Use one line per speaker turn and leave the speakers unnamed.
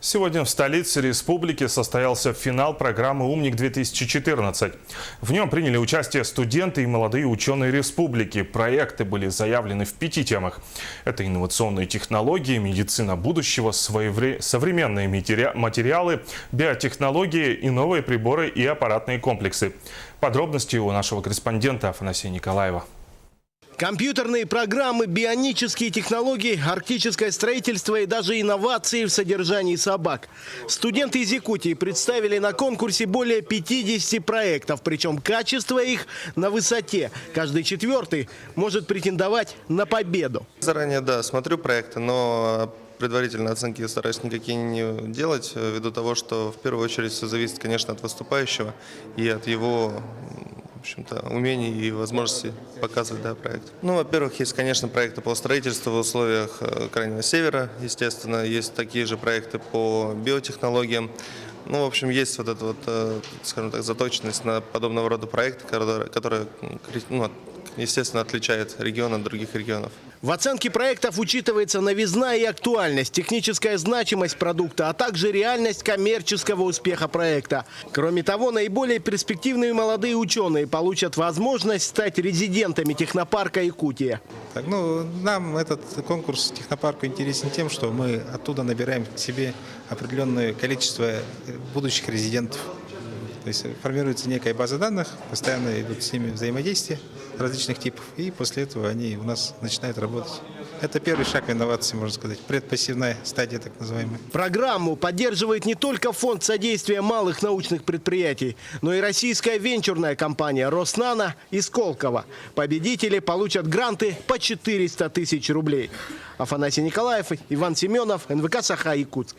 Сегодня в столице республики состоялся финал программы «Умник-2014». В нем приняли участие студенты и молодые ученые республики. Проекты были заявлены в 5 темах. Это инновационные технологии, медицина будущего, современные материалы, биотехнологии и новые приборы и аппаратные комплексы. Подробности у нашего корреспондента Афанасия Николаева.
Компьютерные программы, бионические технологии, арктическое строительство и даже инновации в содержании собак. Студенты из Якутии представили на конкурсе более 50 проектов, причем качество их на высоте. Каждый четвертый может претендовать на победу.
Заранее, да, смотрю проекты, но предварительные оценки стараюсь никакие не делать, ввиду того, что в первую очередь все зависит, конечно, от выступающего и от его, в общем-то, умений и возможности показывать, проект. Ну, во-первых, есть, конечно, проекты по строительству в условиях Крайнего Севера, естественно, есть такие же проекты по биотехнологиям. Ну, в общем, есть вот эта вот, скажем так, заточенность на подобного рода проекты, которая, естественно, отличает регион от других регионов.
В оценке проектов учитывается новизна и актуальность, техническая значимость продукта, а также реальность коммерческого успеха проекта. Кроме того, наиболее перспективные молодые ученые получат возможность стать резидентами технопарка «Якутия».
Нам этот конкурс технопарка интересен тем, что мы оттуда набираем к себе определенное количество будущих резидентов. То есть формируется некая база данных, постоянно идут с ними взаимодействия различных типов, и после этого они у нас начинают работать. Это первый шаг в инновации, можно сказать, предпассивная стадия, так называемая.
Программу поддерживает не только Фонд содействия малых научных предприятий, но и российская венчурная компания «Роснано» и «Сколково». Победители получат гранты по 400 тысяч рублей. Афанасий Николаев, Иван Семенов, НВК «Саха», Якутск.